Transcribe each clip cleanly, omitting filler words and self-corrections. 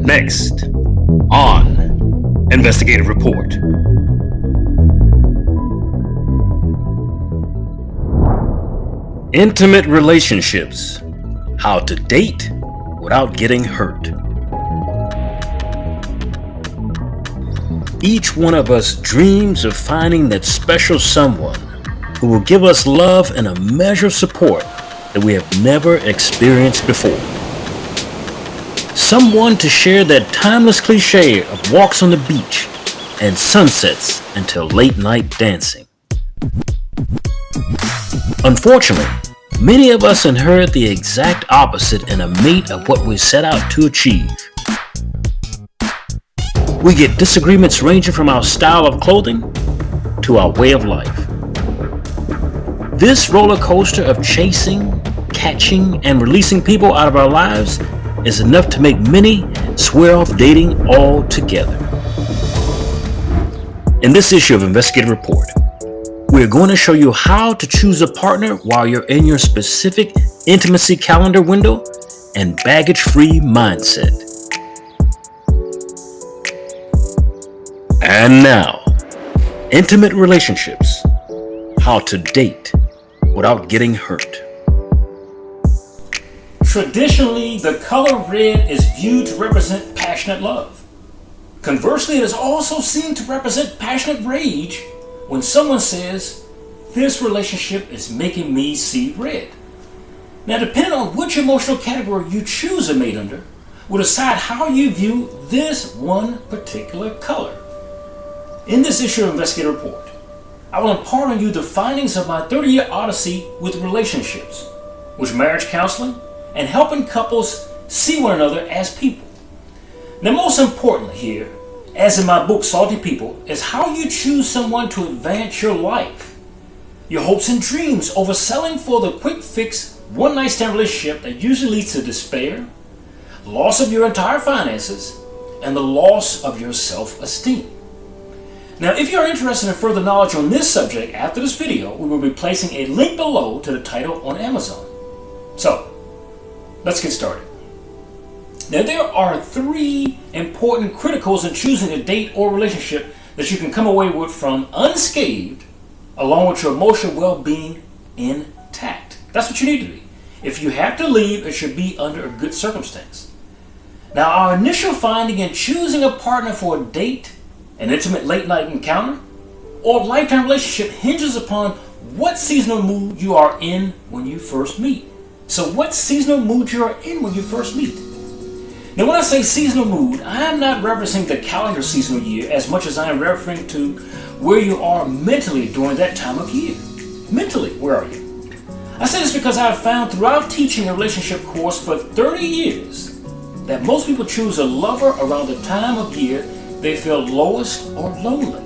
Next on Investigative Report. Intimate relationships. How to date without getting hurt. Each one of us dreams of finding that special someone who will give us love and a measure of support that we have never experienced before. Someone to share that timeless cliche of walks on the beach and sunsets until late night dancing. Unfortunately, many of us inherit the exact opposite in a mate of what we set out to achieve. We get disagreements ranging from our style of clothing to our way of life. This roller coaster of chasing, catching, and releasing people out of our lives is enough to make many swear off dating altogether. In this issue of Investigative Report, we're going to show you how to choose a partner while you're in your specific intimacy calendar window and baggage-free mindset. And now, intimate relationships. How to date without getting hurt. Traditionally, the color red is viewed to represent passionate love. Conversely, it is also seen to represent passionate rage when someone says, "This relationship is making me see red." Now, depending on which emotional category you choose a mate under, will decide how you view this one particular color. In this issue of Investigative Report, I will impart on you the findings of my 30-year odyssey with relationships, with marriage counseling, and helping couples see one another as people. Now, most importantly here, as in my book Salty People, is how you choose someone to advance your life. Your hopes and dreams over selling for the quick fix one-night stand relationship that usually leads to despair, loss of your entire finances, and the loss of your self-esteem. Now, if you're interested in further knowledge on this subject after this video, we will be placing a link below to the title on Amazon. So, let's get started. Now, there are 3 important criticals in choosing a date or relationship that you can come away with from unscathed, along with your emotional well-being intact. That's what you need to be. If you have to leave, it should be under a good circumstance. Now, our initial finding in choosing a partner for a date, an intimate late-night encounter, or lifetime relationship hinges upon what seasonal mood you are in when you first meet. So what seasonal mood you are in when you first meet? Now, when I say seasonal mood, I am not referencing the calendar seasonal year as much as I am referring to where you are mentally during that time of year. Mentally, where are you? I say this because I have found throughout teaching a relationship course for 30 years that most people choose a lover around the time of year they feel lowest or lonely.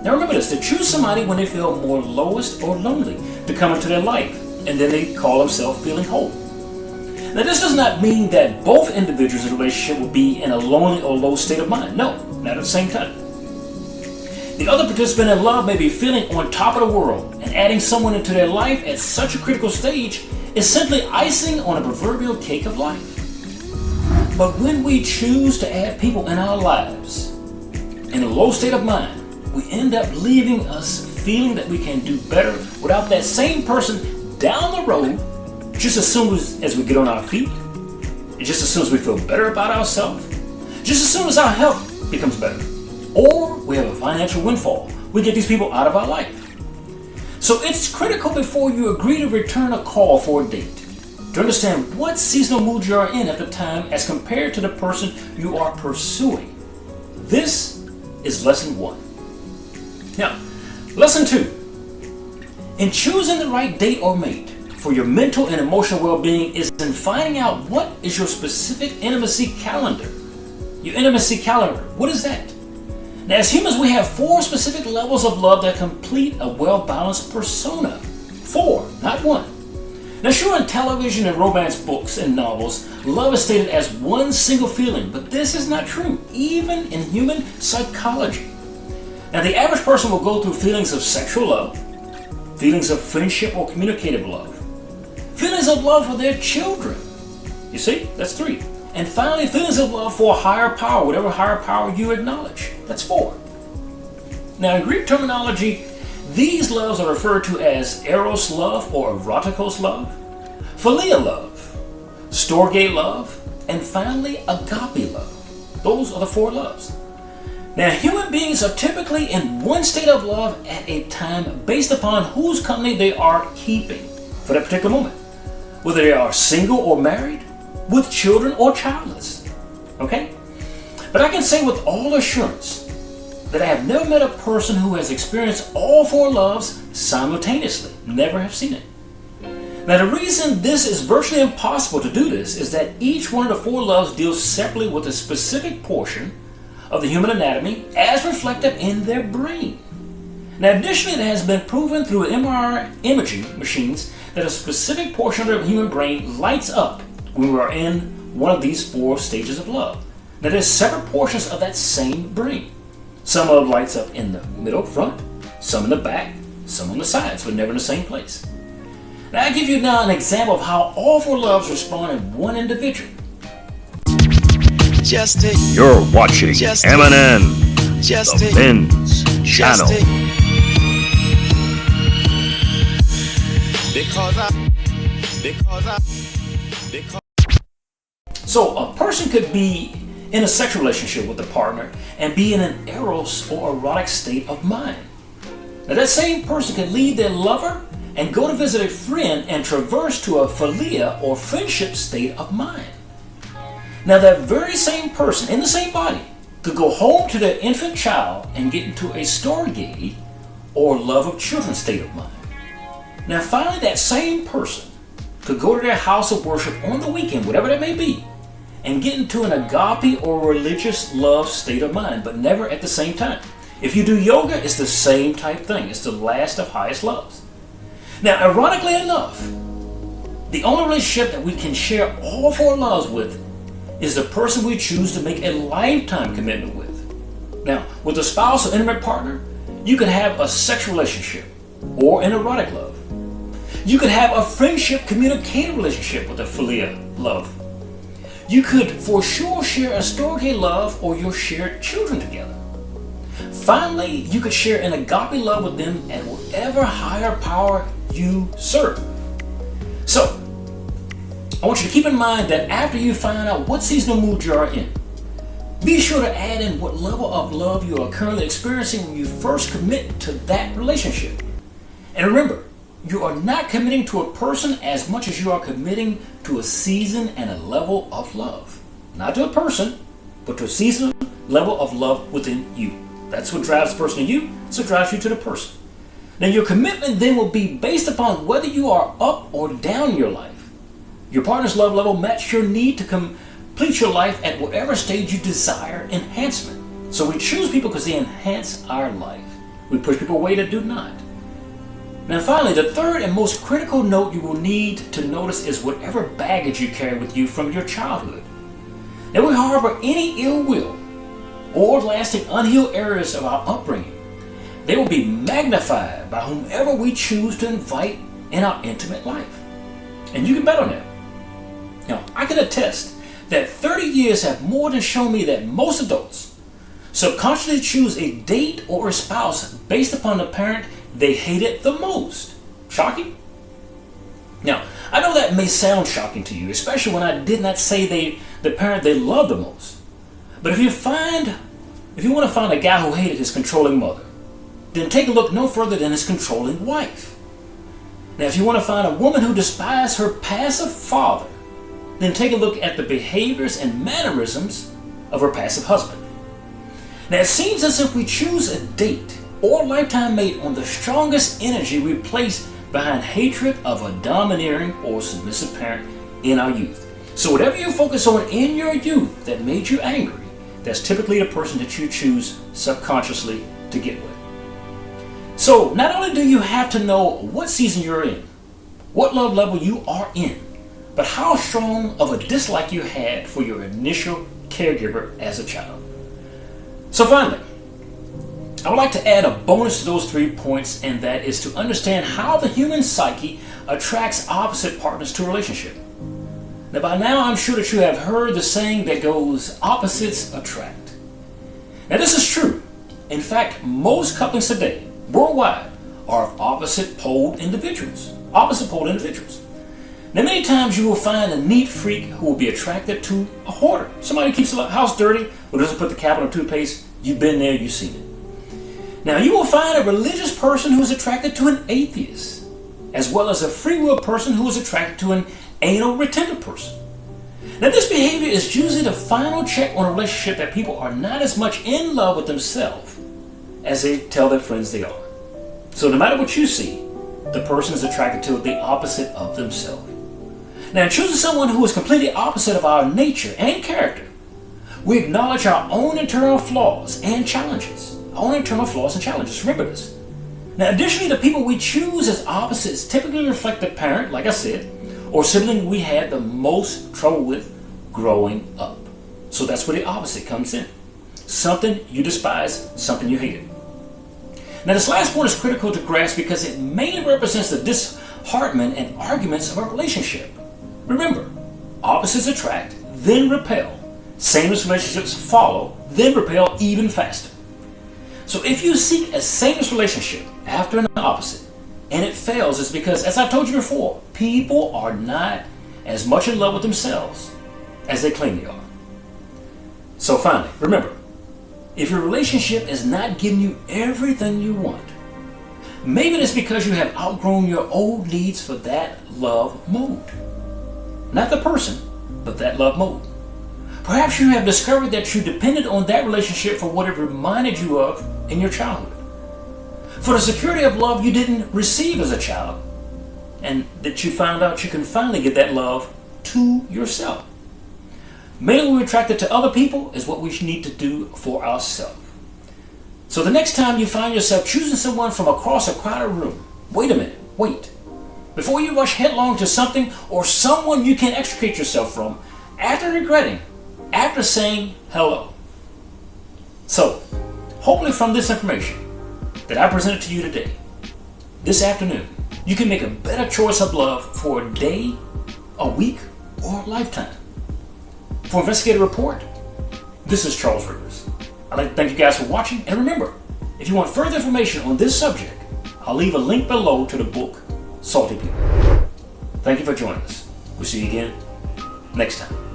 Now remember this, they choose somebody when they feel more lowest or lonely to come into their life, and then they call themselves feeling whole. Now, this does not mean that both individuals in a relationship will be in a lonely or low state of mind. No, not at the same time. The other participant in love may be feeling on top of the world, and adding someone into their life at such a critical stage is simply icing on a proverbial cake of life. But when we choose to add people in our lives in a low state of mind, we end up leaving us feeling that we can do better without that same person down the road just as soon as we get on our feet, just as soon as we feel better about ourselves, just as soon as our health becomes better, or we have a financial windfall, we get these people out of our life. So it's critical before you agree to return a call for a date to understand what seasonal mood you are in at the time as compared to the person you are pursuing. This is lesson 1. Now, lesson 2. In choosing the right date or mate for your mental and emotional well-being is in finding out what is your specific intimacy calendar. Your intimacy calendar, what is that? Now, as humans, we have 4 specific levels of love that complete a well-balanced persona. 4, not 1. Now, sure, in television and romance books and novels, love is stated as one single feeling, but this is not true, even in human psychology. Now, the average person will go through feelings of sexual love, feelings of friendship or communicative love, feelings of love for their children. You see, that's 3. And finally, feelings of love for a higher power, whatever higher power you acknowledge. That's 4. Now, in Greek terminology, these loves are referred to as eros love or erotikos love, philia love, storge love, and finally agape love. Those are the 4 loves. Now, human beings are typically in one state of love at a time based upon whose company they are keeping for that particular moment. Whether they are single or married, with children or childless. Okay? But I can say with all assurance that I have never met a person who has experienced all 4 loves simultaneously. Never have seen it. Now, the reason this is virtually impossible to do this is that each one of the 4 loves deals separately with a specific portion of the human anatomy as reflected in their brain. Now, additionally, it has been proven through MRI imaging machines that a specific portion of the human brain lights up when we are in one of these 4 stages of love. Now, there's separate portions of that same brain. Some of it lights up in the middle front, some in the back, some on the sides, but never in the same place. Now, I give you now an example of how all 4 loves respond in one individual. You're watching MNN, the Men's Channel. So a person could be in a sexual relationship with a partner and be in an eros or erotic state of mind. Now, that same person could leave their lover and go to visit a friend and traverse to a philia or friendship state of mind. Now, that very same person in the same body could go home to their infant child and get into a storge or love of children state of mind. Now, finally, that same person could go to their house of worship on the weekend, whatever that may be, and get into an agape or religious love state of mind, but never at the same time. If you do yoga, it's the same type thing. It's the last of highest loves. Now, ironically enough, the only relationship that we can share all 4 loves with is the person we choose to make a lifetime commitment with. Now, with a spouse or intimate partner, you could have a sexual relationship or an erotic love. You could have a friendship communicative relationship with a philia love. You could for sure share a storge love or your shared children together. Finally, you could share an agape love with them at whatever higher power you serve. So, I want you to keep in mind that after you find out what seasonal mood you are in, be sure to add in what level of love you are currently experiencing when you first commit to that relationship. And remember, you are not committing to a person as much as you are committing to a season and a level of love. Not to a person, but to a seasonal level of love within you. That's what drives the person to you, so it drives you to the person. Now, your commitment then will be based upon whether you are up or down in your life. Your partner's love level matches your need to complete your life at whatever stage you desire enhancement. So we choose people because they enhance our life. We push people away that do not. Now, finally, the third and most critical note you will need to notice is whatever baggage you carry with you from your childhood. Now, we harbor any ill will or lasting unhealed areas of our upbringing. They will be magnified by whomever we choose to invite in our intimate life. And you can bet on that. Now, I can attest that 30 years have more than shown me that most adults subconsciously choose a date or a spouse based upon the parent they hated the most. Shocking? Now, I know that may sound shocking to you, especially when I did not say the parent they loved the most. But if you want to find a guy who hated his controlling mother, then take a look no further than his controlling wife. Now, if you want to find a woman who despised her passive father, then take a look at the behaviors and mannerisms of her passive husband. Now, it seems as if we choose a date or lifetime mate on the strongest energy we place behind hatred of a domineering or submissive parent in our youth. So whatever you focus on in your youth that made you angry, that's typically the person that you choose subconsciously to get with. So not only do you have to know what season you're in, what love level you are in, but how strong of a dislike you had for your initial caregiver as a child. So finally, I would like to add a bonus to those 3 points, and that is to understand how the human psyche attracts opposite partners to a relationship. Now, by now, I'm sure that you have heard the saying that goes, opposites attract. Now, this is true. In fact, most couples today, worldwide, are of opposite pole individuals. Now, many times you will find a neat freak who will be attracted to a hoarder. Somebody who keeps the house dirty or doesn't put the cap on toothpaste. You've been there, you've seen it. Now, you will find a religious person who is attracted to an atheist, as well as a free will person who is attracted to an anal retentive person. Now, this behavior is usually the final check on a relationship that people are not as much in love with themselves as they tell their friends they are. So no matter what you see, the person is attracted to the opposite of themselves. Now, in choosing someone who is completely opposite of our nature and character, we acknowledge our own internal flaws and challenges. Remember this. Now, additionally, the people we choose as opposites typically reflect the parent, like I said, or sibling we had the most trouble with growing up. So that's where the opposite comes in. Something you despise, something you hated. Now, this last point is critical to grasp because it mainly represents the disheartenment and arguments of a relationship. Remember, opposites attract, then repel. Sameness relationships follow, then repel even faster. So if you seek a sameness relationship after an opposite, and it fails, it's because, as I told you before, people are not as much in love with themselves as they claim they are. So finally, remember, if your relationship is not giving you everything you want, maybe it's because you have outgrown your old needs for that love mode. Not the person, but that love mode. Perhaps you have discovered that you depended on that relationship for what it reminded you of in your childhood. For the security of love you didn't receive as a child, and that you found out you can finally give that love to yourself. Mainly we're attracted to other people is what we need to do for ourselves. So the next time you find yourself choosing someone from across a crowded room, wait a minute. Before you rush headlong to something or someone you can extricate yourself from, after regretting, after saying hello. So, hopefully from this information that I presented to you today, this afternoon, you can make a better choice of love for a day, a week, or a lifetime. For Investigative Report, this is Charles Rivers. I'd like to thank you guys for watching, and remember, if you want further information on this subject, I'll leave a link below to the book, Salty People. Thank you for joining us. We'll see you again next time.